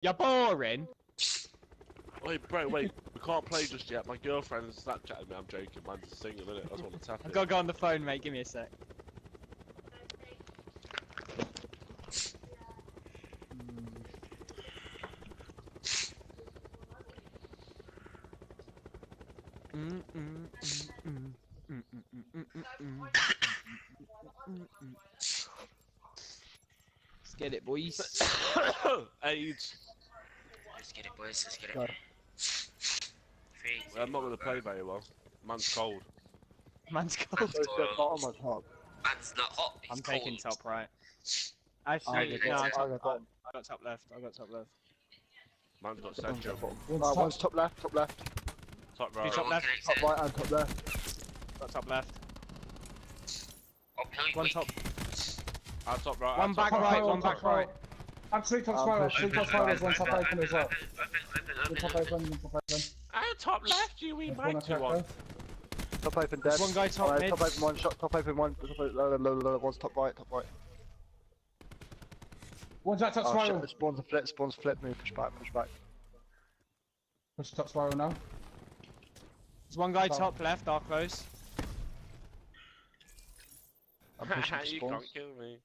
You're boring. Wait, bro, wait. We can't play just yet. My girlfriend's Snapchatting me. I'm joking. Mine's single, innit? I just want to tap I've it. got to go on the phone, mate. Give me a sec. Let's get it, boys. AIDS. Let's get it, boys. Let's get it. Go. 3. I'm not going to play very well. Man's cold. Man's cold. So it's the bottom or top? Man's not hot. He's I'm cold. taking top right. Actually, go no, top. I I'll go bottom. got top left. I got top left. Man's got Sancho. One's top left, top left. Top right. Top left. Top right and top left. Got top left. Oh, penalty One weak. top. Top right. One back right. One back right. Absolute top spiral. Absolute top spiral. There's one top open as well. Open. One top open. One top open. Oh, top left, you wee There's one mate. attack One. though. Top open dead. There's one guy top Alright, mid. top open one shot, top open one, top open, one's top right, top right. One's at top Oh spiral. shit, spawns flip, move, push back, push back. Push top spiral now. There's one guy top left. Our close. I'm pushing for You spawns. can't kill me.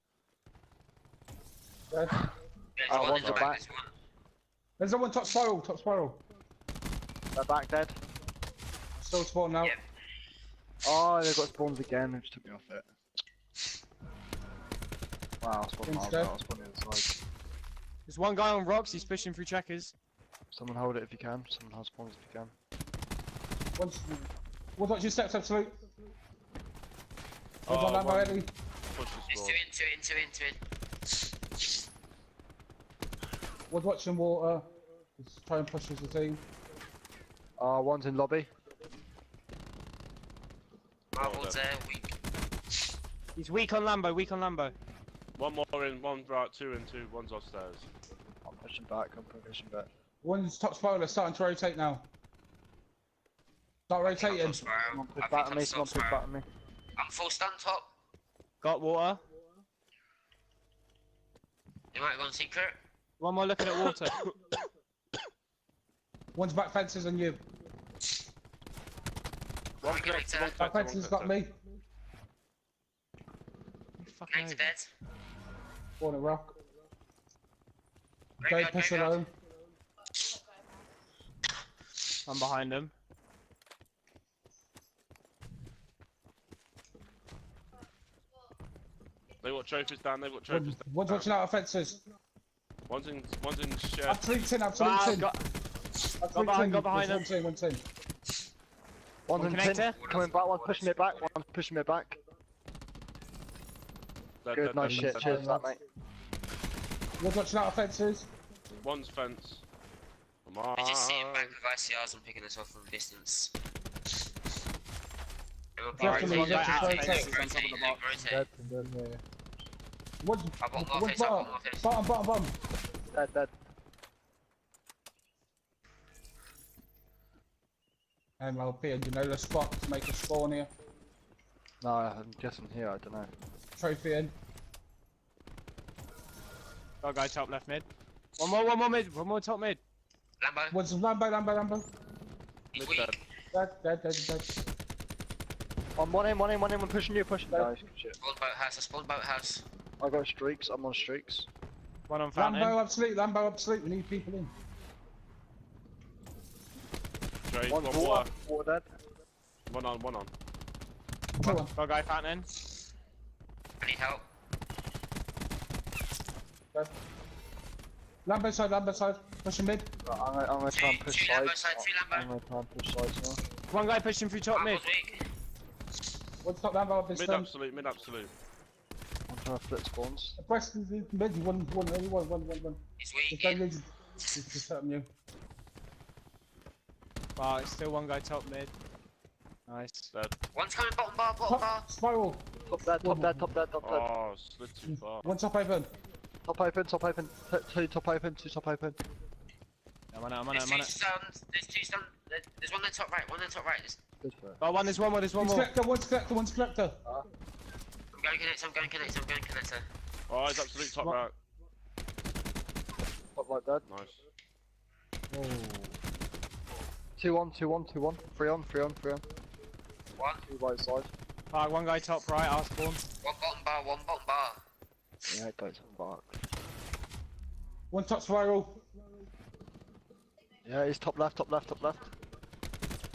Dead. There's Oh, one one's in the at back. back. There's one. There's the one top spiral. Top spiral. They're back dead. Still spawn now. Yep. Oh, they've got spawns again, they just took me off it. Wow, I spawned miles Instead. out, I spawned the other side. There's one guy on rocks. He's pushing through checkers. Someone hold it if you can, someone hold spawns if you can. One's watching steps absolute. One's Oh, on Lambo one. Eddie. Push the It's spawn. two in. One's watching water. He's trying to push as a team. One's in lobby. Marvel's there, weak. He's weak on Lambo. Weak on Lambo. One more in, one right, two in, two. One's upstairs. I'm pushing back, I'm pushing back. One's top spiral. They're starting to rotate now. Start rotating. Someone push back on me, someone push back on me. I'm full stun top. Got water. You might have gone secret. One more looking at water. One's back fences on you. One Connector. connector, one Back connector, one fences got connector. me. Fucking Connector over. dead. One a rock. Okay, Graveyard, push graveyard. alone. I'm behind him. They've got trophies down, they've got trophies down. One's watching out of fences. One's in shed. Absolute tin. Ah, Absolute tin. got Absolute behind, tin. got behind There's him. One team. One's One in tin, connector. coming back, one's pushing it back, one's pushing it back. Dead, Good, dead, nice dead, shit, dead, cheers dead. for that mate. One's watching out of fences. One's fence. Come on. I just see him back with ICRs and picking us off from a distance. Definitely one guy just out of rotate. fences on top of the box. Dead. Dead, yeah. One's I've got more one's fence, I've got bottom. more fence. Bottom. Dead, dead. MLP, and you know the spot to make a spawn here. No, I'm guessing here, I don't know. Trophy in. Got a guy top left mid. One more mid. One more top mid. Lambo. One's Lambo. He's Mid dead. weak. Dead. One in, I'm pushing you, pushing you. Nice, shit. Spawn boathouse. I spawned boathouse. I got streaks, I'm on streaks. One on fountain. Lambo absolute. We need people in. Trade, One's one water, water dead. One on, one on. Two on. Got a guy fountain. I need help. Dead. Lambo side. Pushing mid. Right, I'm gonna try and Two push Lambo sides. side, two I'm Lambo. gonna try and push sides now. One guy pushing through top mid. Marvel's weak. One's top Lambo up this Mid time. absolute, mid absolute. I'm trying to flip spawns. West is mid. One. He's Just weak. don't lose. Just hurting you. Oh, it's still one guy top mid. Nice. Dead. One's coming bottom bar. Top spiral. Top dead, top dead, top dead, top dead. Oh, slid too far. One top open. Top open. Two top open, two top open. I'm on it. There's two stuns. There's two stuns. There's one on the top right. There's... Good for it. Oh, there's one more. One's collector. I'm going connector. Oh, he's absolute top What? right. Top right dead. Nice. Oh. 2-1, 2-1, 2-1. 3-on, 3-on, 3-on. One. 2 right side. Alright, one guy top right, I'll spawn. One bottom bar, one bottom bar. Yeah, don't bark. One top spiral. Yeah, he's top left, top left, top left.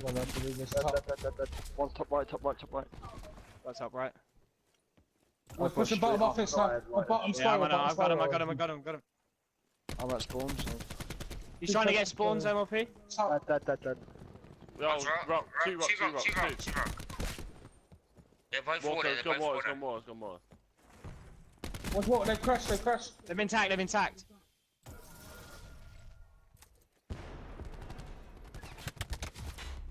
Well, I believe this Dead, top. dead, dead, dead, dead. One's top right, top right, top right. That's top right. We're pushing bottom office now. Bottom Yeah, spiral. I've got him, I've got him. I'm at spawn, so. He's trying to get spawns, MLP. Top. Dead. Yo, One's rock, two rock, two rock, two. They're both More, water, it's they're got both more, it's water. got more, it's got more. What's what? They've crashed. They've been tagged, they've been tagged.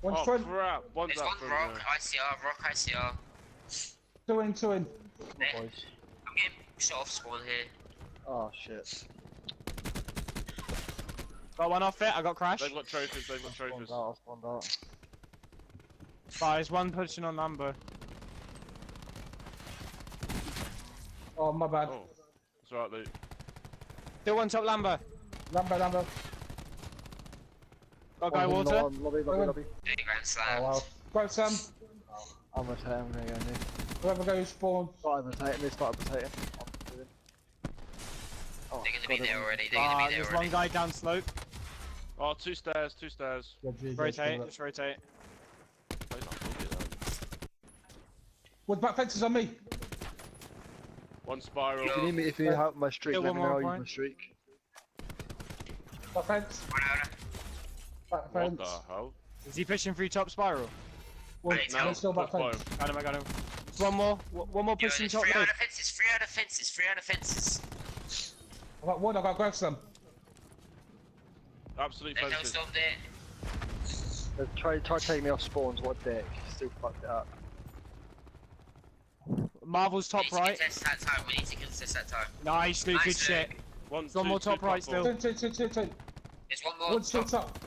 One's Oh front. crap, one's There's up one front. rock, ICR, rock ICR. Two in. There. Boys. I'm getting shot off spawn here. Oh shit. Got one off it, I got crash. They've got trophies, they've got Spawned trophies. out, spawned out. But there's one pushing on Lambo. Oh, my bad. Oh, that's right, Luke. Still one top Lambo. Lambo. Got guy One's in water. Lobby. Big grand Oh, slam. wow. Go, Sam. I'm rotating, I'm gonna go new. Whoever goes spawn. Start rotating, they start rotating. Oh, They're gonna be there already, they're Ah, gonna be there there's already. one guy down slope. Oh, two stairs, two stairs. Rotate, just rotate. Wait, not look at that. With back fences on me. One spiral. If you need me, if you help my streak, Still let me one know more I'll use point. my streak. Back fence. One out. Back What fence. the hell? Is he pushing through top spiral? One's still back top fence. five. Got him. One more Yo, pushing there's top three loop. out of fences, three out of fences, three out of fences. I got one, I got grab some. Absolute There's no fences. storm there. Try to take me off spawns, what dick. Still fucked it up. Marvel's top We need to right. contest that time, we need to contest that time. Nice, Luke, good Nice, shit. One, One more top right four. still. Two. There's one more. One still top.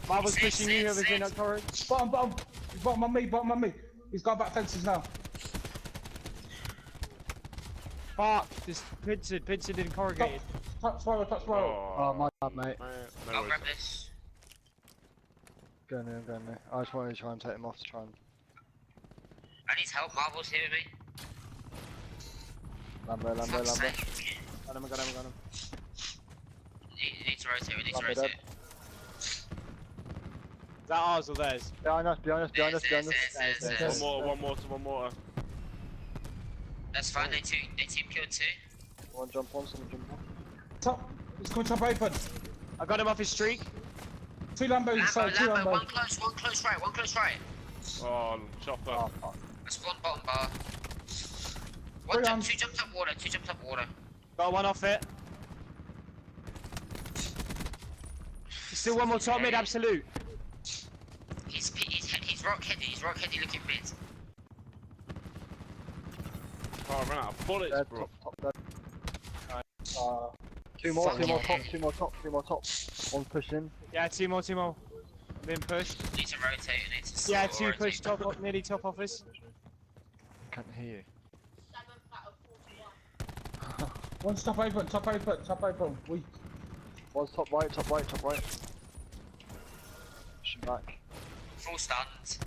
Marvel's Sit, pushing you sit, over sit. in October. Bottom on me. He's got back fences now. Fuck, this Pinsard in corrugated. Top spiral. Oh, my bad, mate. No I'll worries. grab this. Go new. I just wanted to try and take him off to try and. I need help, Marvel's here with me. Fuck's Lambo. sake. Got him. You need to rotate, we need to Lambo rotate. Is that ours or theirs? Behind us. There's- One more. That's fine, they team killed two. One jump on, someone jump on. Top. He's coming top open. I got him off his streak. Two Lambos, sorry, two Lambo, Lambos. one close right. Oh, chopper. Oh, fuck. I spawned bottom bar. Two jumped up water. Got one off it. Still one more top mid, absolute. He's rock heady looking mid. Oh, I ran out of bullets, Dead, bro. top dead. Alright. Two more top. One pushing. Yeah, two more. Been pushed. Need to rotate, Yeah, two push top, nearly top office. Can't hear you. One's top open. Weak. One's top right. Pushing back. Full stuns.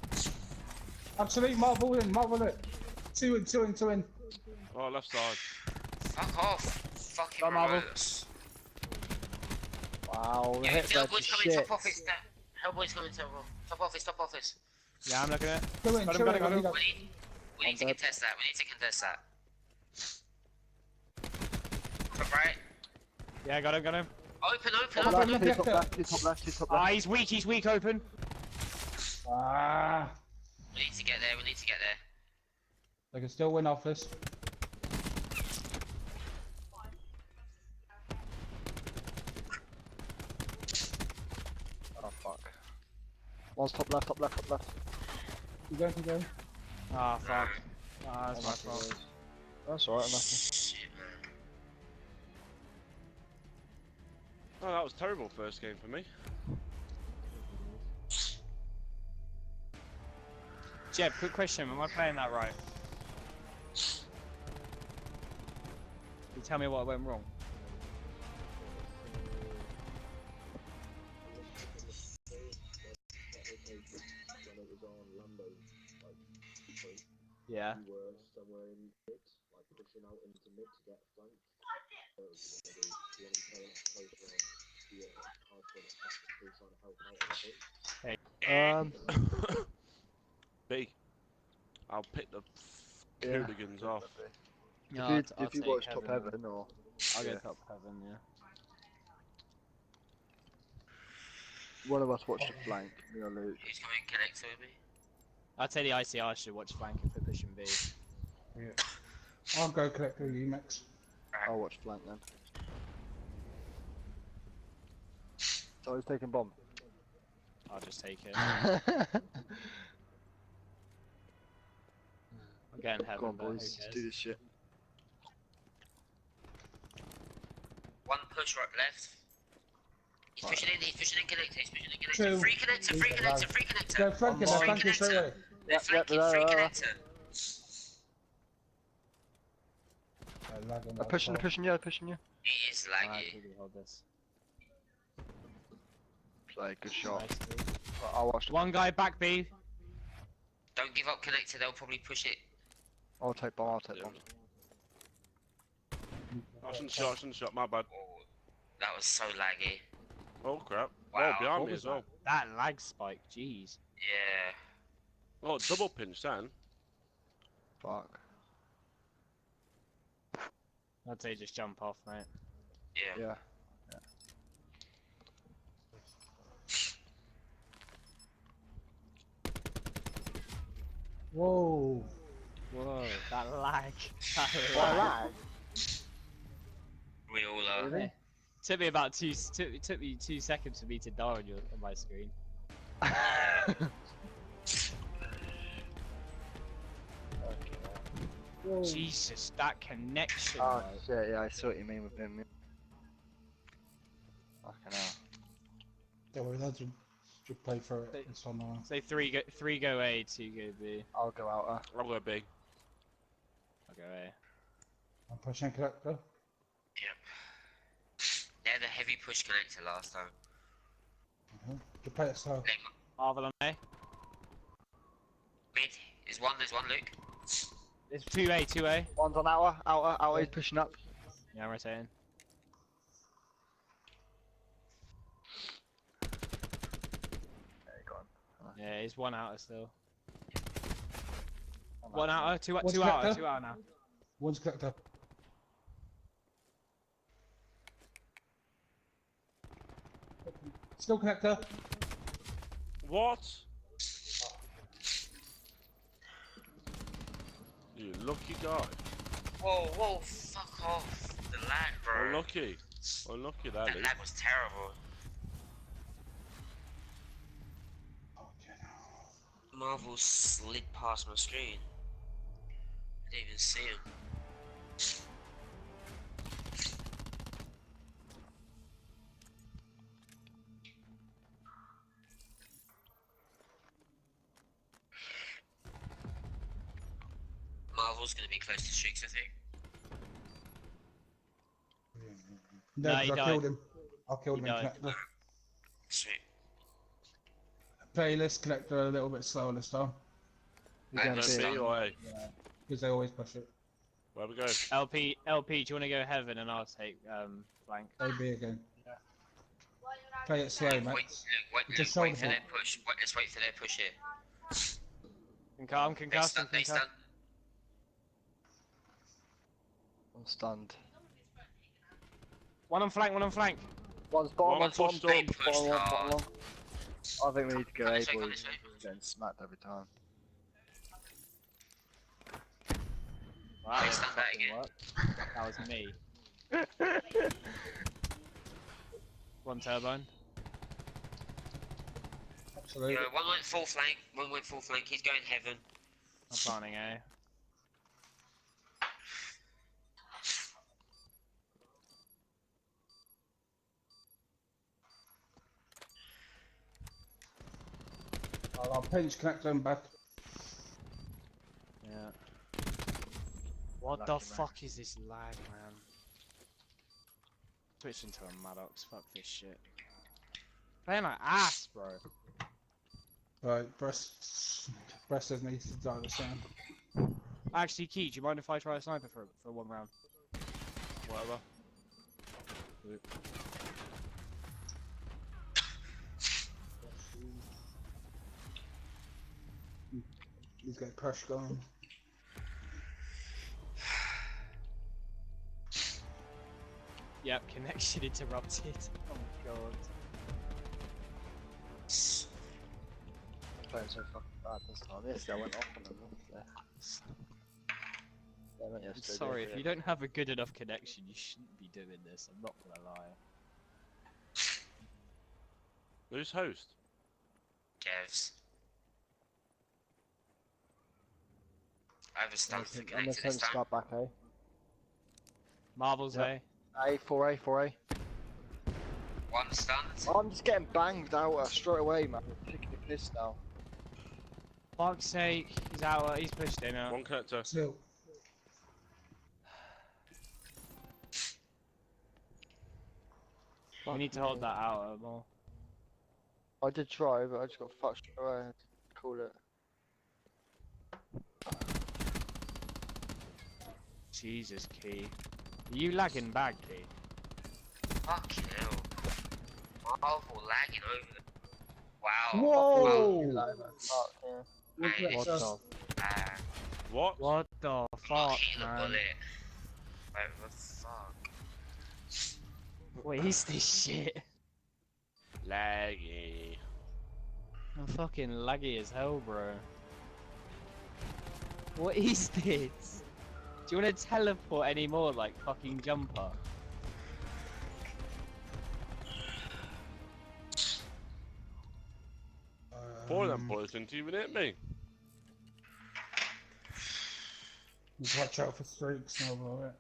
Absolute Marvel in. Two in. Oh, left side. Fuck off. Fucking Got Marvel. remotes. Wow, the Yeah, hit red Hellboy's is coming shit. top office now. Hellboy's coming top office. Yeah, I'm looking at it. Two in. Got him. We need to contest that. Top right. Yeah, got him. Open. Top left, two top left. Ah, he's weak open. Ah. We need to get there. They can still win off this. Oh fuck. One's top left. Keep going. Ah, fuck. Ah, that's my fault. That's alright, nothing. Shit, man. Oh, that was terrible first game for me. Jeb, quick question. Am I playing that right? Can you tell me what went wrong? Yeah. You were somewhere in mid, like pushing out into mid to get flank. So maybe you want to play that closer on the hard point after still trying to help out on the point. B. I'll pick the Yeah. hooligans off. No, If you watch Top Heaven or I'll yeah. go top heaven, yeah. one of us watched the flank, me or Luke. Who's coming connector with me? I'd say the ICR should watch flank if they're pushing B. Yeah. I'll go collect the Max. I'll watch flank then. So he's taking bomb. I'll just take it. Go I'm getting heaven, on but who boys, let's do cares? this shit. One push right left. He's pushing in connector, he's pushing in connector. Two. Free connector, free connector, free connector. Go flanking, One they're more. flanking straight away. They're flanking, free connector. Pushing you. He is Alright, laggy. should we hold this? Play, good shot. Nice, dude. I'll watch. One guy back B. Don't give up connector, they'll probably push it. I'll take bomb. I shouldn't shot, my bad. Oh, that was so laggy. Oh crap. Wow, Oh, behind what me was as well. That lag spike, jeez. Yeah. Oh, double pinch then. Fuck. I'd say just jump off, mate. Yeah. Yeah. Whoa. Whoa, that lag. That What lag. We all are. Yeah. Took me about took me 2 seconds for me to die on my screen. Jesus, that connection. Oh mate. shit, yeah, I see what you mean with him. Fucking hell. Don't worry, lads. Just play through it. It's on. Say three go A, 2 go B. I'll go out. I'll go big. I'll go A. I'm pushing collector. They had a heavy push connector last time. Just play it slow. Marvel on A. Mid. There's one, Luke. It's 2A. One's on outer, he's pushing up. Yeah, I'm rotating. There you go. Yeah, he's one outer still. On One that outer, two What's outer, collector? 2 outer now. One's collector. Still connector. What? You lucky guy. Whoa, fuck off. The lag, bro. Unlucky. Unlucky that That is. lag was terrible. Marvel slid past my screen. I didn't even see him. Marvel's gonna be close to Shooks, I think. No, No, 'cause he I died. killed him. I killed him He in died. connector. Sweet. Playlist collector a little bit slower this time. You're going Nice. B. B or A? Because they always push it. Where we go? LP, do you want to go heaven and I'll take flank? A B again. Play it slow, Luke, mate. Luke, Just wait shoulder for their block. push. Let's wait for their push here. I'm concussed, I'm They concussed. stun. I'm stunned. One on flank. One's bottom, One pushed They on. pushed hard. I think we need to go Come A, this way, come boys. this way. Getting smacked every time. Wow, Please that stand that fucking again. worked. That was me. One turbine. Absolutely. One went full flank. He's going heaven. I'm planning A. I'll pinch connector and back. Yeah. What Lucky the man. fuck is this lag, man? Switch into a Maddox. Fuck this shit. Playing like ass, bro. Right, breast doesn't need to die the same. Actually, Key, do you mind if I try a sniper for one round? Whatever. He's got pressure going. Yep, connection interrupted. Oh my god. I'm playing so fucking bad this time. Yesterday I went off on them. Damn it, I'm yesterday, sorry, didn't if we? you don't have a good enough connection, you shouldn't be doing this. I'm not gonna lie. Who's host? Kevs. I have a stance to I'm connect gonna to send this time. Scott back, eh? Marbles, Yep. eh? A, 4A, 4A. One stunned. I'm just getting banged out straight away, man. I'm taking the piss now. Fuck's sake, he's out. He's pushed in now. One connector. Still. We need to hold that out more. I did try, but I just got fucked straight away. I had to call it. Jesus, Key. Are you lagging back, Key? Fucking hell. Marvel lagging over. Wow. Whoa! Like, fuck, yeah. Look Hey, at What that. the? Ah, What? What the not fuck, hitting a man? bullet. Like, what the fuck? What is this shit? Laggy. I'm fucking laggy as hell, bro. What is this? Do you want to teleport anymore, like fucking jumper? Four of them bullets didn't even hit me. Just watch out for streaks and all that.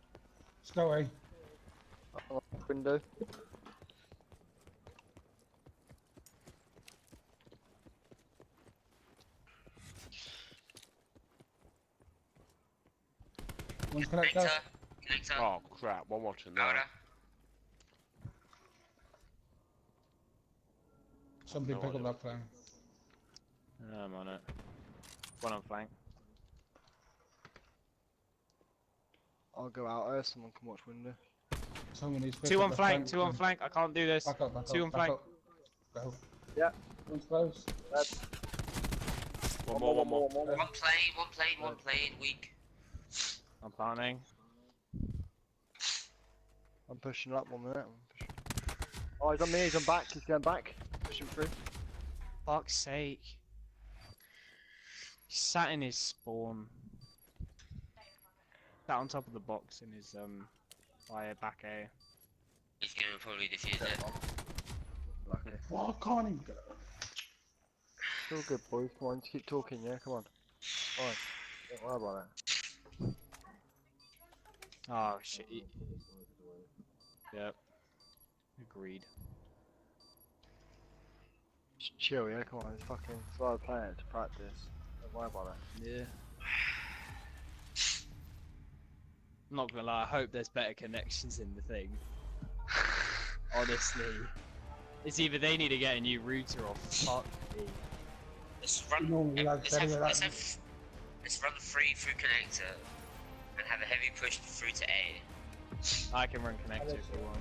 Let's go, eh? Window. One's connector. Connector. Connector. Oh crap, one watching Powder. that. Somebody No pick up idea. that plane. I'm on it. One on flank. I'll go out there, someone can watch window. Someone needs to pick Two up on the flank, two on plane. flank. I can't do this. Back up, back Two up, on back flank. up. Go. Yeah. One's close. One more. One plane, weak. I'm planning. I'm pushing up 1 minute. Oh, he's on me, he's on back, he's going back. Pushing through. Fuck's sake. He sat in his spawn. Sat on top of the box in his fire back A. He's gonna probably defuse it. Lucky. Well, I can't even go. It's all good, boys. Come on, just keep talking, yeah? Come on. Alright. Don't worry about it. Oh shit. Yep. Agreed. Just chill, yeah? Come on, it's fucking slow playing to practice. Don't worry about it. Yeah. I'm not gonna lie, I hope there's better connections in the thing. Honestly. It's either they need to get a new router or fuck me. Let's run. Normally like Let's better have. than that. Let's run free through connector, and have a heavy push through to A. I can run connector if you want.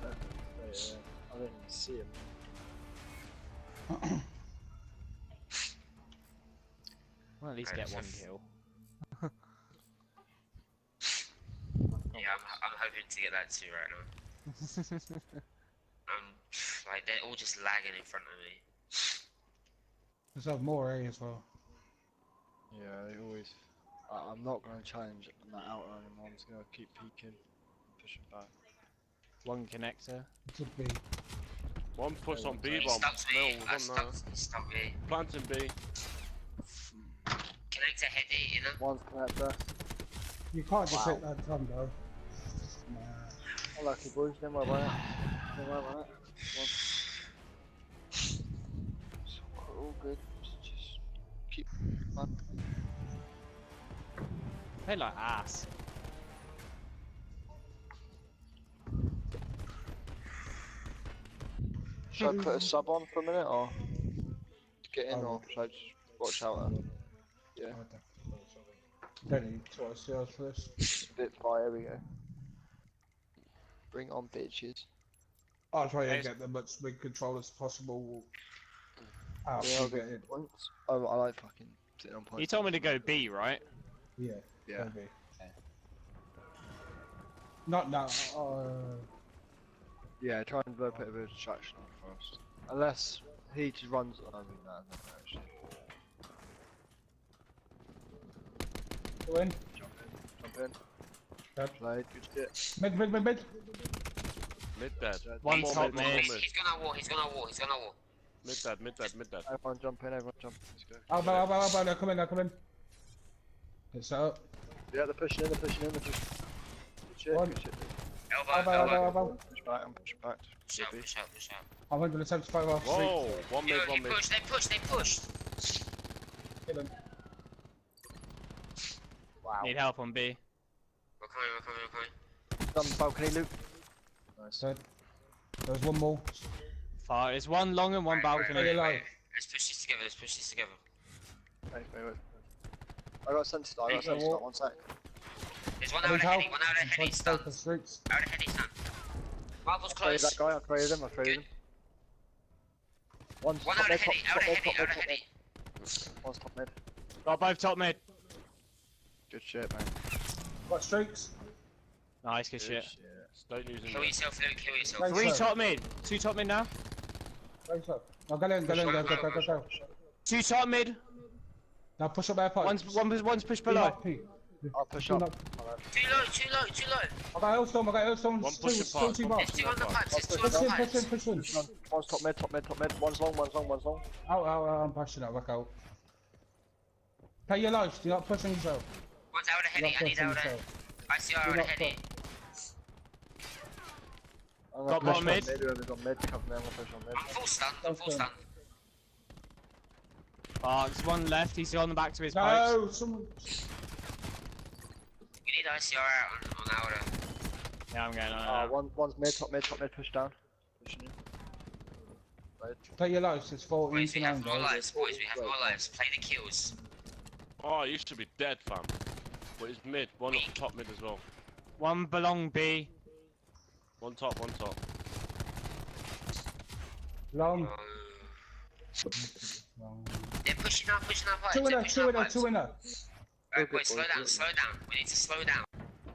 I didn't even see him. Well, at least Right, get so one f- kill. Yeah, I'm hoping to get that too right now. Like they're all just lagging in front of me. Let's have more A as well. Yeah, they always. I'm not going to challenge on that outer anymore. I'm just going to keep peeking, pushing back. One connector. Could be. One push on B He bomb. stumped No, me. was on there. He stumped me. Planting B. Connector heavy, you know. One's connector. You can't just Wow. hit that drum though. Nah. Oh, lucky boys, don't worry about it. Don't worry about it. One. It's all good. Just keep. Man. They like ass. Should I put a sub on for a minute or get in, I or will. should I just watch out? Yeah. Oh, definitely. Don't need twice the for this. It's a bit far, here we go. Bring on bitches. I'll try Hey, and get them much big control as possible. Yeah, After I'll we get get in. points. Oh, I like fucking sitting on points. You told me to go B, right? Yeah. Yeah. Maybe. Not now. Yeah, try and put a bit of distraction on first. Unless he just runs. I mean, no, actually. Go in. Jump in. Dead. Played, good shit. Mid. Mid dead. One more top more mid. He's gonna wall, he's gonna wall, he's gonna wall. Mid dead, mid dead, mid dead. Everyone jump in, everyone jump in. Let's go. Elbow, now come in. Get set up. Yeah, they're pushing in, they're pushing in, they're pushing. Good shit, One. good shit. Elbow. Push back, I'm pushing back. Push out, push out, push out. I'm 175 off street. Whoa, one mid, Yo, one they mid. pushed, they pushed. Kill him. Need help on B. We're coming. Some balcony loop. Nice. Dead. There's one more. Far. There's one long and one balcony. Stay alive. Let's push this together, let's push this together. Wait. I got sent to Hey, start, 1 sec. There's one I out need of help. heady, one out of I'm heady trying to stunned. stay for streets. Out of heady stunned. Marvel's I traded close. that guy, I traded him, One's One top out mid, of heady, top out of mid, heady, top out of mid, heady. One's top mid. Got both top mid. Good shit, man. Got streaks. Nice, good shit. Don't use Kill him. yourself, Luke, kill yourself. Right. Three So- top mid. Two top mid now. Raise up. Now go in. Go. Two top mid. Now push up their pipe. One's pushed Be below. like P. I'll push Do up. not- Too low. I got Hellstorm. One pushing Still part, two one bars. There's two on the pipes, there's two on Push the in. pipes. One's top mid. One's long. Out, I'm pushing out, back out. Pay your life, do not push on yourself. One's out of Do heady, not I need push on out of yourself. I see out Do of not heady. I'm Got gonna bottom push mid. Whoever's on mid, cover me, I'm gonna push on mid. I'm full stunned. There's one left. He's on the back to his pipes. No, someone. We need ICR out on outer. Yeah, I'm going on. One's mid, top mid, push down. Pushing you. Pay your life, it's 14 Boys, to we 9, have more guys. lives, boys, we have more lives. Play the kills. Oh, you should be dead, fam. But it's mid, one up top mid as well. One belong B. One top. Long. They're pushing up pipes. Two they're in pushing up pipes. Right, boys, slow down. We need to slow down.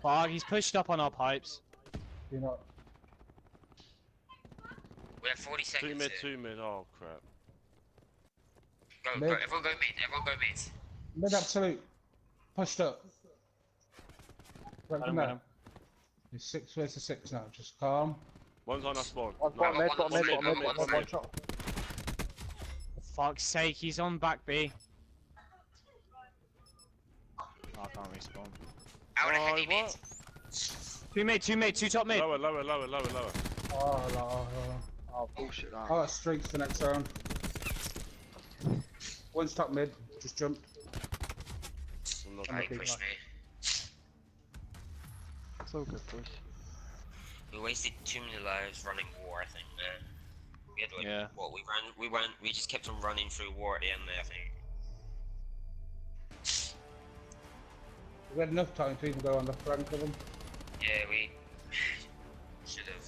Fog, he's pushed up on our pipes. Do not. We have 40 seconds. Two mid. Oh crap. Go, Mid. everyone go mid. Mid absolute. Pushed up. Right from there. It's 6 versus 6 now, just calm. One's on our spawn. One's No, bottom mid, one bottom mid, mid, one one shot. For fuck's sake, he's on back B. Oh, I can't respawn. Out of Oh, heady mid. what? Two mid, two top mid. Lower. Oh, no. Oh, bullshit that. Oh, streaks for next round. One's top mid, just jump. I'm not Right, big push one. me. It's all good, boys. We wasted too many lives running war, I think, man. We had like, Yeah. what, we just kept on running through war at the end there, I think. We had enough time to even go on the front of them. Yeah, we should have.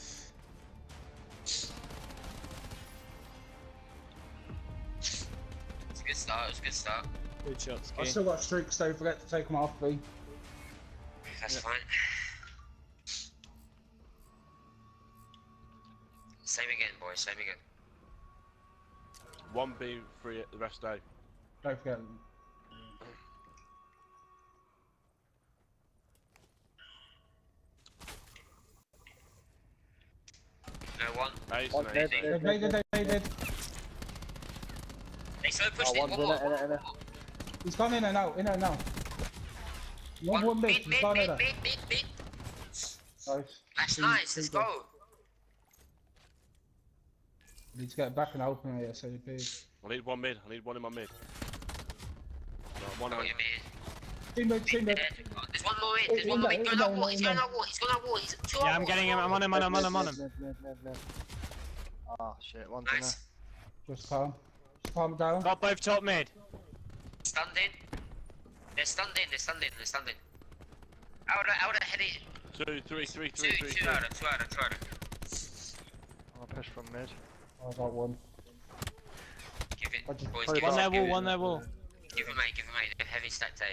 It's a good start, Good shots, I've Key. still got streaks, don't forget to take them off me. That's fine. Same again, boys, same again. 1B, 3 the rest A. Don't forget. No one. Ace One's and mid, ace. They did. They so pushed Oh, it, one's one more. in it. He's gone in and out. One mid, he's gone in there. Mid. Nice. That's Two- nice, two let's good. go. Need to get back and open it, so you'd be. I need one mid. I need one in my mid. No, one Oh, out. you mid. Team mid. There's one more mid, there's one more mid. He's going on wall, he's going on wall, he's two on Yeah, I'm wall. getting him. I'm on him. Mid. Ah, shit, one's in there. Nice. Just calm. Just calm down. Got both top mid. Stunned in. They're stunned in, they're stunned in, they're stunned in. Outer, head it. 2, 3, 3, 3, 3, 3. Two outer. I'll push from mid. I got one. Give it, I just- boys, Probably give it. One there about- wall, one there wall. Give him mate, heavy stacked A.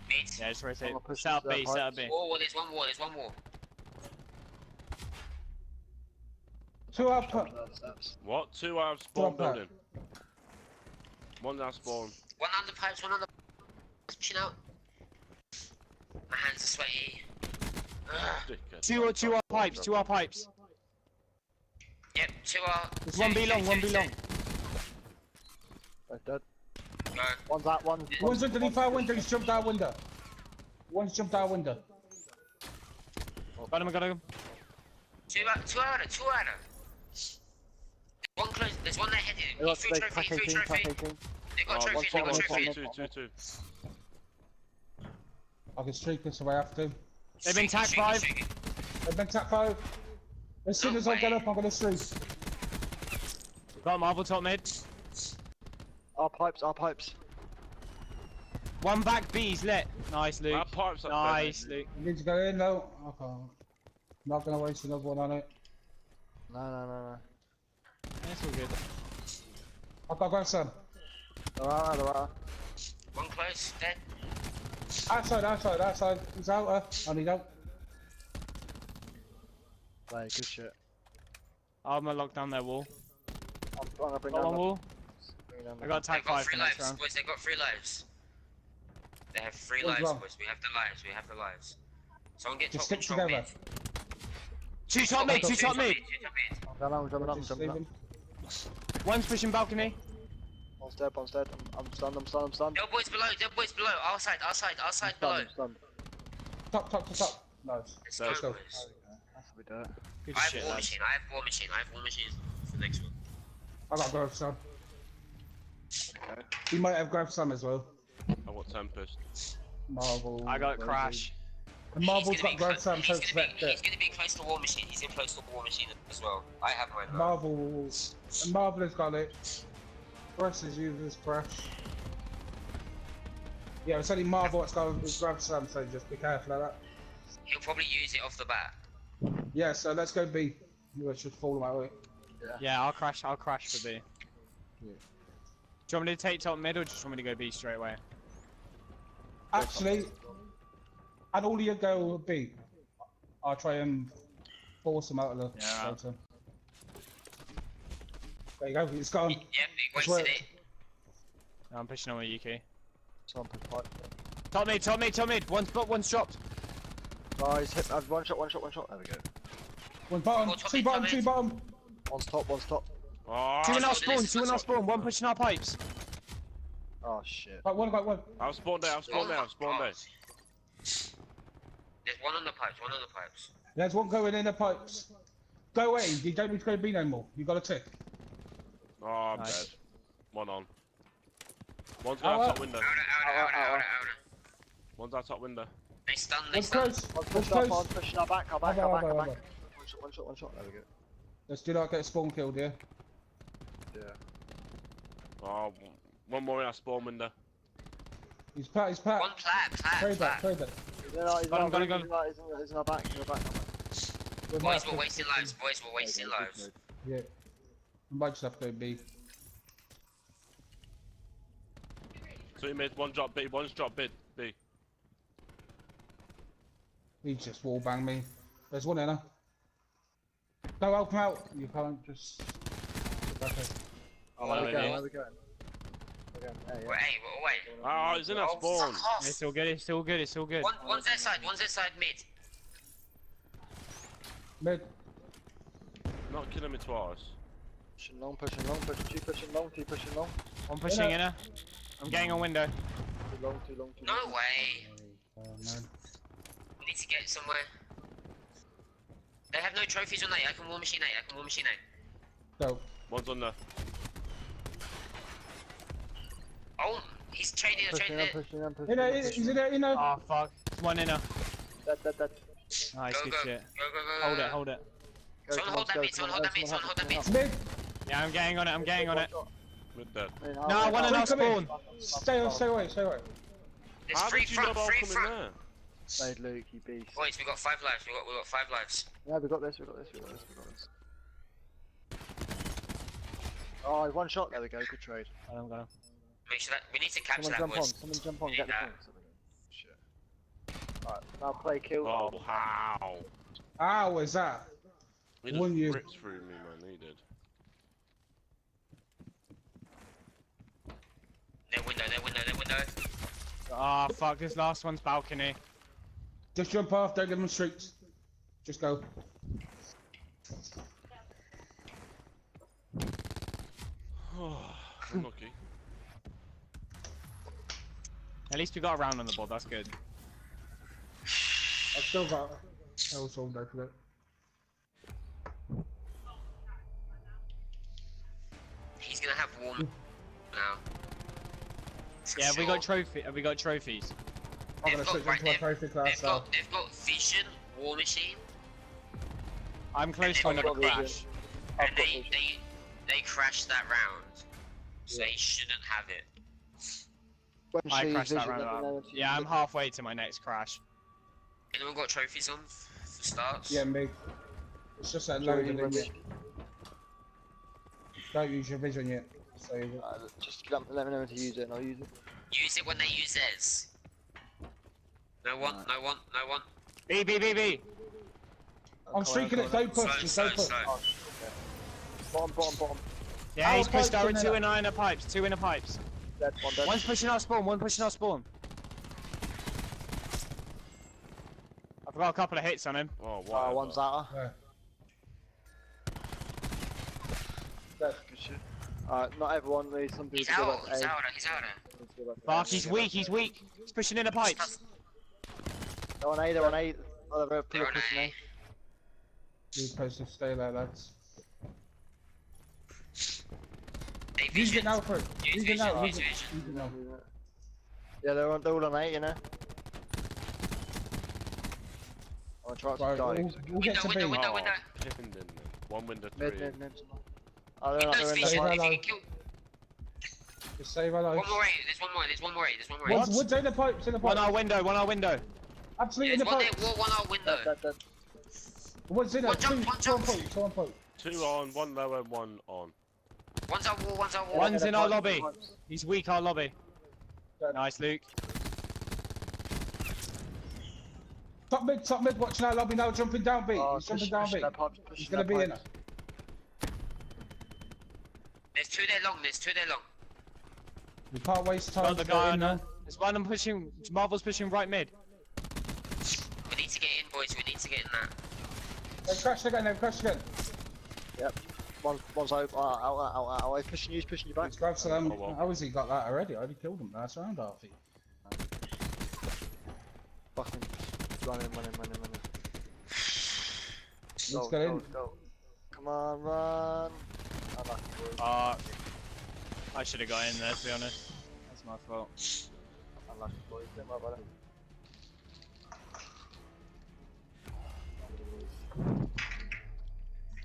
Mid. Yeah, just rotate. I'ma push Set up into B, that set up heights. B. Wall, there's one wall. Two up. Steps. What? 2 out of spawn Drop that. building. 1 out of spawn. One under pipes, one under pushing out. My hands are sweaty. Ugh. Dickhead. Two are pipes, two are pipes. Yep, two are. There's one B long, one B long. They're dead. Go. One's out, One's underneath our window, he's jumped our window. One's jumped our window. Got him. Two outer. One close, there's one there headed. They got Three they trophy, pack three 18, trophy. pack 18. They got Oh, trophy, they got one trophy. spawn. 2, 2, 2. I can streak this if I have to. They've been tagged Streaky, 5. streaky. They've been tap 5. As soon as I get up, I'm gonna streak. Got Marvel top mid. Our pipes. One back B's lit. Nice, Luke. Our pipes up Nice, Luke. You need to go in though. I can't. Not gonna waste another one on it. No. That's all good. I've got to grab some. They're out. One close, dead. Outside. He's out. I need out. Play, good shit. I'm gonna lock down their wall. I'm trying to bring Got down one wall. bring down I got They've tag got 5 for 3 next lives, round. boys, they've got 3 lives. They have 3 What's lives, wrong? boys. We have the lives. Someone get Just top stick control together. mid. Two top mid. Two top mid. I'm jumping up. Just leave him. One's pushing balcony. One's dead. I'm stunned. Dead boys below. Our side below. I'm stunned. Top. Nice. Let's go, Let's boys. That's how we do it. Good I shit, have war lads. machine. I have war machine for the next one. I got grab some. Okay. He might have grabbed some as well. I got Tempest. Marvel. I got Crash. And Marvel's He's gonna got grab some, so he's it's gonna back be, there. he's gonna be close to war machine. He's in close to war machine as well. I have mine though. Marvel has got it. Crash is using his Crash. Yeah, it's only Marvel that's got grab some, so just be careful of that. He'll probably use it off the bat. Yeah, so let's go B. You should fall my way. Yeah, I'll crash for B. Yeah. Do you want me to take top mid or just want me to go B straight away? Actually, and all you go B. I'll try and force him out of the Yeah. later. There you go, it's gone. Yep, he It's wasted worked. it. No, I'm pushing on with UK. Someone push pipe. Top mid. One's dropped. Oh, he's hit. One shot. There we go. One bottom, Go top two mid, bottom, top two mid. bottom. One's top. Oh, Two in our so this is spawn. One pushing our pipes. Oh shit. Right, one. I've spawned there. Oh, There's one on the pipes. There's one going in the pipes. Go away, you don't need to go B no more. You got a tick. Oh, I'm Nice. dead. One on. One's got Out. top window. Outer. One's out top window. They stun. One's close. One's One's pushed up. close. One's pushing our back. I'll go. One shot. There we go. Let's do not get spawn killed, yeah? Yeah. Oh, one more in our spawn window. He's pat. One Trade that. plat. He's in our Got him. He's in our back. Boys, we're wasting lives. Yeah. I might just have to go B. 2 mid, one drop B, one's drop B. He just wall banged me. There's one in her. Go help him out. You can't just. Okay. Oh, Well, where we maybe. going? Hey, We're away. Oh, he's in our spawn. Fuck off. It's all good. One's their side mid. Mid. Not killing me twice. Pushing long. Two pushing long. One pushing in her. I'm getting on window. Too long. No way. Oh man. We need to get somewhere. They have no trophies on A. I can war machine A. Go. One's on there. Oh, he's trading. Pushing them. He's in there, Oh fuck. One in her. Dead. Nice, Go, good go. shit. Go. Hold it. Go, Someone hold that mid. come on, Hold that mid. Mid. Yeah, I'm getting on it. With that. No, one in our Come in. spawn. Stay away, stay away. There's How three did you front, know I'll three come in front. there? Stayed Luke, you beast. Boys, we got 5 lives. We got 5 lives. Yeah, we got this, we got this, we got this, we got this. Oh, one shot, there we go, good trade. I'm gonna. Make sure that we need to capture Someone that, jump on, boys. someone jump on, We get need the that. points. Shit. Alright, now play kill. Oh, how? How was that? He Won just you. ripped through me, man. He did. Their window, their window, their window. Ah, fuck, this last one's balcony. Just jump off, don't give them streaks. Just go. Unlucky. At least we got a round on the board, that's good. I've still got household there for it. He's gonna have warm now. Yeah, we got we got trophies. I'm gonna switch into my trophy class now. They've got vision, war machine, I'm close to I've another got vision. crash. and they crashed that round, so they shouldn't have it. When I she crashed that vision, round. let me know if you Yeah, I'm get- halfway to my next crash. Anyone got trophies on for starts? Yeah, me. It's just that Sorry, loaded in Rubbish. yet. Don't use your vision yet. Save it. Just let me know when to use it and I'll use it. Use it when they use theirs. No one, no one, no one. B, B, B, B! I'm streaking it, don't push, just Slow, don't push. slow. Bottom. Yeah, he's Our pushed pipes our in two there. inner pipes, two inner pipes. Dead, one dead. One's pushing our spawn, one pushing our spawn. I've got a couple of hits on him. Oh, wow. One's Zata. Yeah. Dead. Good shit. Not everyone, there's some people He's to go out, back he's A. out, he's out. Fuck, he's weak, he's weak. He's pushing inner pipes. They're on A, they're on A. Oh, they're They're on pushing A. A. You're supposed to stay there, lads. They Use it vision. now, for Use Use it now, vision, use it. use Use it now. Yeah, they're all on A, you know. I'll try to Right, die. we'll get to Window, B. window, Oh, window. pinned in there. One window, 3. Mid. Oh, they're not, Windows they're in vision. Save there. If you hello. can kill. Just save our lives. One more A, there's one more, there's one more A, there's one more A. What's in the pipes, in the One pipes. our window, one our window. Absolutely in There's the one there, pipes. one out window. Dead. What's in there? One jump, Two one on jump. point, 2 on point. 2 on, 1 lower, 1 on. One's our wall, one's our wall. One's in our lobby. Pipes. He's weak, our lobby. Dead. Nice, Luke. Top mid, watching our lobby now, jumping down B. Oh, He's jumping down B. He's gonna be in it. There's two there long, there's two there long. We can't waste time. Got the to guy get on in there. now. There's one of them pushing, Marvel's pushing right mid. We need to get in, boys, we need to get in that. They've crashed again. One's out. Pushing you back. Let's grab some. Oh, well. How has he got that already? I already killed him last round, Alfie. Fucking running. Let's get in. Go. Come on, run. Unlucky boys. I should have got in there, to be honest. That's my fault. Unlucky boys. Don't worry about it.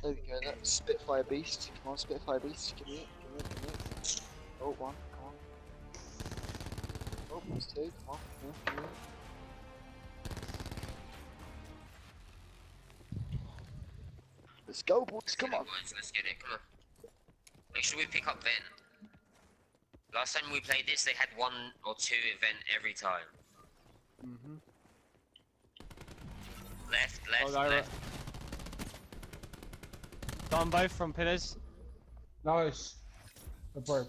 There we go, that's Spitfire Beast. Come on, Spitfire Beast. Give me it. Oh, one, come on. Oh, there's 2, come on. Give me it. Let's go, boys, come on. Boys, let's get it, come on. Make sure we pick up Ven. Last time we played this, they had 1 or 2 event every time. Left, Oh, go left. Got them both from pillars. Nice. Good work.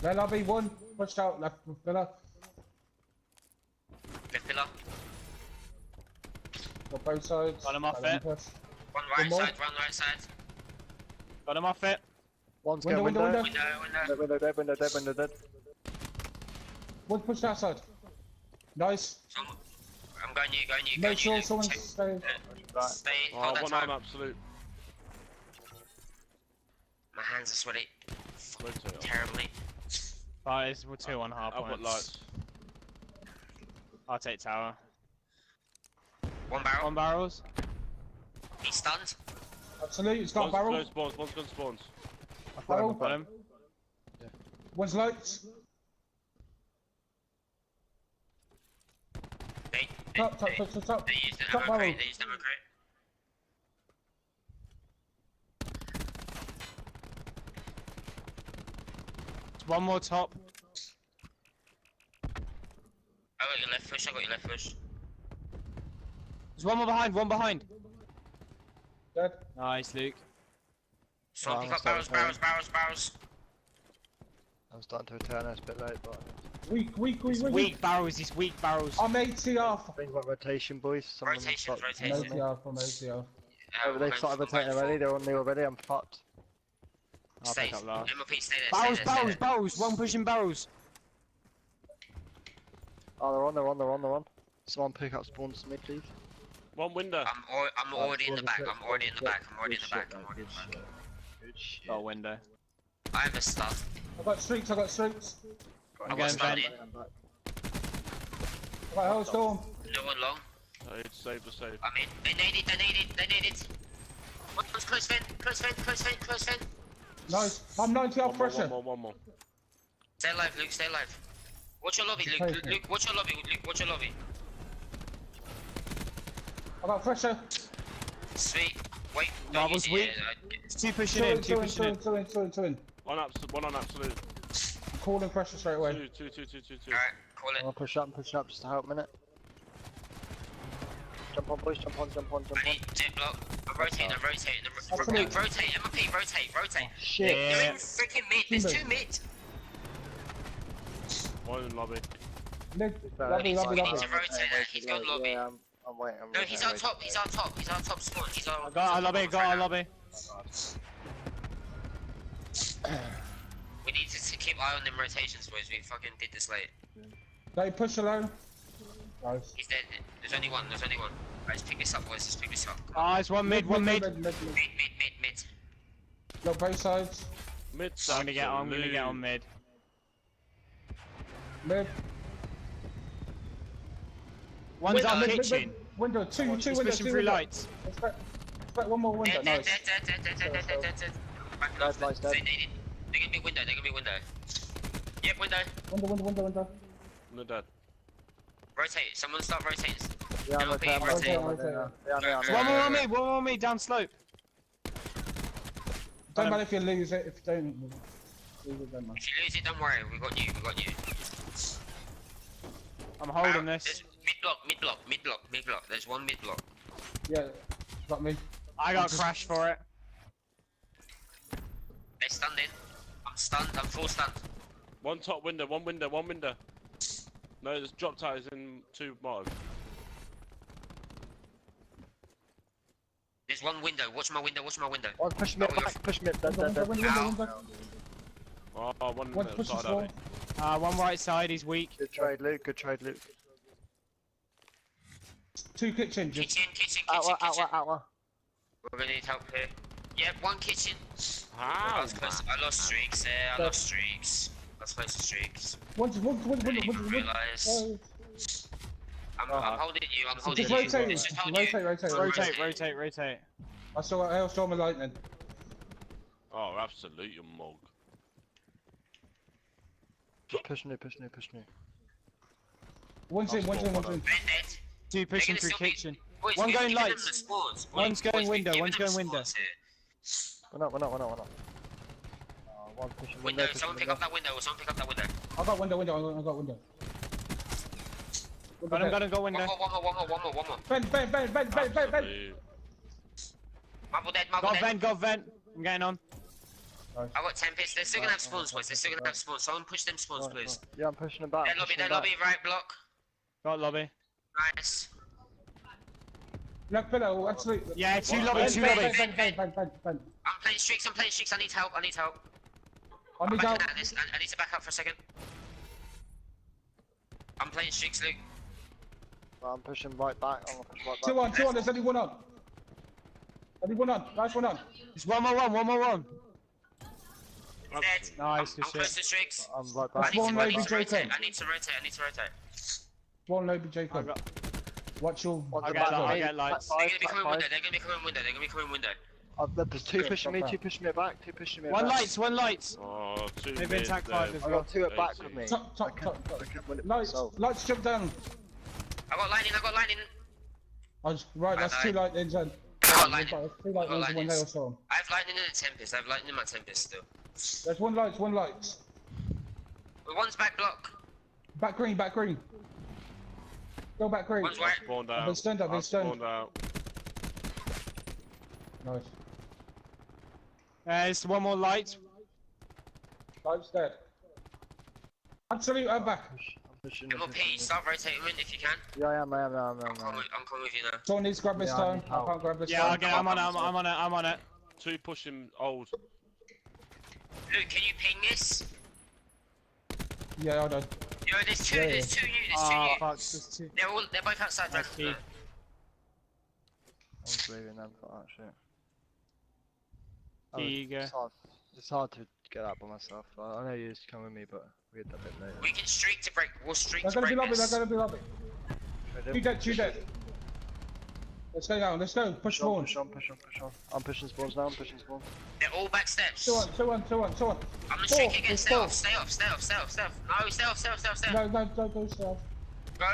Then I'll be one. Pushed out left pillar. Left pillar. Got both sides. Got him off Let it. push. One One right more. side, one right side. Got him off it. One's Window, going window. Window. Dead. One push that side. Nice. I'm going you. Make sure Luke. someone's Check- staying. Stay, Oh, hold that 1 time. on absolute. My hands are sweaty. Rotate off. Terribly. Guys, we're 2 on half I've got points. lights. I'll take tower. One barrel. One barrels. He's stunned. Absolute, it's got One's barrel. gone spawns, one's gone spawns. Barrel. Got him. One's lights. Top. They used an Top ammo barrel. crate. They used an ammo crate. One more top. I got your left push. I got your left push. There's one more behind. One behind. Dead. Nice, Luke. So Well, pick up I'm barrels. starting I'm starting to return, it's a bit late, but Weak. Weak barrels. These weak barrels. I'm ATR. I think about rotation, boys. Some of them Rotation, start- I'm rotation. ATR from ATR. Oh, they've started rotating already, they're on me already, I'm fucked. I'll Stay. pick up last. MLP, stay there. Barrels, Stay there. barrels, barrels. One pushing barrels. Oh, they're on. Someone pick up spawns mid, please. One window. I'm already in the back. I'm already in the back. Good shit. Good shit. Got a window. I have a stuff. I got streaks. I I'm got going stunned vent. in. I got Hellstorm. No one long. I need to save the save. I mean, they naded. One's close vent. Nice. I'm 90 off pressure. One more. Stay alive, Luke, stay alive. Watch your lobby, Luke. Luke, watch your lobby. I got pressure. Sweet. Wait, don't Marvel's use it weak. yet. Two pushing in. Two pushing in. Two in. One on absolute. I'm calling pressure straight away. Two. Alright, call it. I'm pushing up just to help a minute. Jump on, boys, jump on. I need jet block. I'm rotating. Absolute. Luke, rotate, MLP, rotate. Shit. You're in freaking mid, there's two mid. One in lobby. Mid. We Lovely. need to rotate that, he's gone lobby. Yeah, I'm waiting. No, he's on top spawn, he's on... Got a lobby. Got a lobby. We need to keep eye on them rotations, boys, we fucking did this late. They push alone. Nice. He's dead, there's only one. Let's pick this up, boys, let's pick this up. Ah, it's one mid. One mid. Mid. Got both sides. Mid. I'm gonna get on mid. Mid. One's on Mid. kitchen. Window. Two He's windows. pushing through lights. Expect one more window. Dead. Nice. Back left, Lights dead. they're gonna be window. Yep, window. Window. No dead. Rotate, someone start rotating. Yeah, I'm MLP, rotating. rotate. Yeah, One more on me. Down slope. Don't matter if you lose it. If you don't lose it, don't matter. If you lose it, don't worry, we got you. I'm holding this. There's mid block. There's one mid block. Yeah. Got me. I got crash for it. They're stunned in. I'm stunned, I'm full stunned. One top window. No, there's drop tires in two mark. There's one window, watch my window. Oh, push me back, push me. Window. Oh, one One side pushes of wall. it. One right side. He's weak. Good trade, Luke. Two kitchen. Just Kitchen. Outward. We're gonna need help here. Yep, one kitchen. I How? was close. I lost streaks there. I lost streaks. I was close to streaks. one. Didn't even realise. I'm holding you. Just rotate. It's just holding you. Rotate. I saw a hailstorm and lightning. Oh, absolute you mug. Push me. One's in. Vent dead. Two pushing They're through gonna kitchen. Boys, One we've going given them lights. the spawns. One's going Boys, we've window, given one's them going window. spawns here. We're not. One pushing Window, someone pick up that window. I got window. Got him. Got window. One more. Bend. Absolute. Marble dead. Got vent. I'm getting on. I got 10 pits. They're still gonna have spawns, boys. Someone push them spawns, please. Yeah, I'm pushing them back. Dead lobby, right block. Got lobby. Nice. Left pillow. Absolutely. Yeah, two What? lobby. Bend. I'm playing streaks. I need help. I need I'm backing help. out of this. I need to back up for a second. I'm playing streaks, Luke. I'm pushing right back. I'm gonna push right back. 2 on. There's only one on. Nice one on. There's one more. Dead. Nice, good I'm close shit. to streaks. I'm right I back. need One to lobby, rotate. Jacob. I need to rotate. One lobby, I Jacob. got. Watch your. One's I the get back light- I eight, get lights. back They're five, gonna be back coming five. window. They're gonna be coming window. There's two pushing me, two pushing me back, two pushing me One back. lights, one lights. Oh, two They've been mid attack there. five as I well. got two at back 80. with me. Top, I top, can't top. win it by Lights, myself. lights jump down. I got lightning, Right, that's two lightnings then. I got There's lightning. two lightnings and one hailstorm. I have lightning in the Tempest. I have lightning in my Tempest still. There's one lights, one lights. But one's back block. Back green, back green. Go back green. One's white. Spawned I've out. been stunned, I've been stunned. Spawned out. Nice. There's one more light. Lights dead. Absolute, I'm back. I'm pushing. Get more P. Start rotating in if you can. Yeah, I am. I'm coming with you now. Someone needs to grab this Yeah, I time. need I help. can't grab this Yeah, time. I'll get. I'm on it. I'm on it. Two pushing old. Luke, can you ping this? Yeah, hold on. Yo, there's two. Yeah, There's two. There's Oh two. fuck, there's two. They're both outside. That's Dragon. key. I was leaving them for that shit. Here you go. It's hard to get out by myself. I know you used to come with me, but we had that bit later. We can streak to break. We'll streak They're to gonna be break lobby, they're this. gonna be lobby. Push Two dead, two dead. Let's go down, let's go. Push spawn. Push on, push on, push on. I'm pushing spawns now, I'm pushing spawns. They're all back steps. 2-1, 2-1, 2-1, 2-1. I'm gonna streak Four, again. there's Stay four. off. Stay off. Stay off. Stay off. Stay off. No, stay off. Stay off. Stay off. Stay off. No, don't go south. Go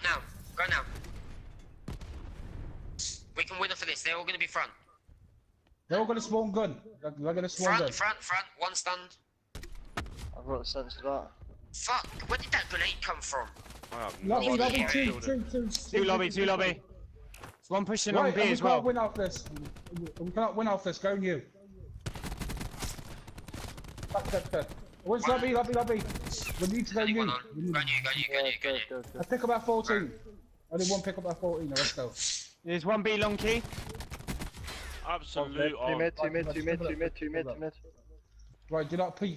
now. Go now. We can win off of this. They're all gonna be front. They're all gonna spawn gun. They're gonna spawn gun. Front. One stunned. I've got a sense of that. Fuck. Where did that grenade come from? I have no Lobby, idea lobby, how I two, killed two, it. two. Two lobby, two lobby. There's one pushing on Right, B and we as well. can't win off this. We cannot win off this. Go on you. Back. Where's lobby? We need to go Only you. one on. Go on you. I pick up our 14. Only one pick up our 14. Now let's go. There's one B long key. Absolute Two on. mid. Right, do not push.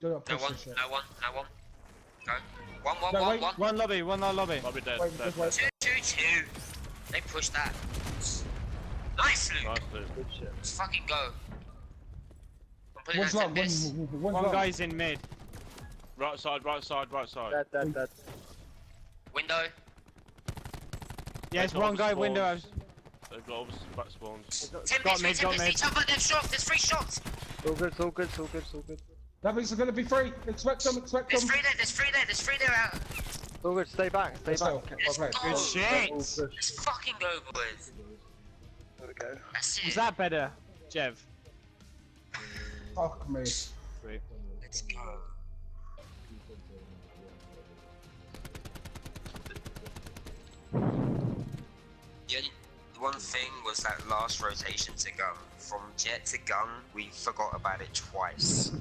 Do not No push one. this shit. No one. Go. No, One. wait. One lobby, one lobby. I'll be dead. Wait, dead. just wait. Two. They pushed that. Nice, Luke. Nice, dude. Good shit. Let's fucking go. I'm putting One's that long, Tempest. one's One long. guy's in mid. Right side. Dead. Window. Yeah, it's They've one got guy spawns. window. They've got obviously back spawns. Tempest, mid, got mid. each other. There's shots. There's 3 shots. It's all good. That means it's gonna be free. Expect them. There's 3 there. There's 3 there out. It's all good, stay back. Let's go. Let's Okay. go. Good shit. Let's fucking go, boys. There we go. That's it. Is that better, Jev? Fuck me. Let's go. The one thing was that last rotation to gun. From jet to gun, we forgot about it twice.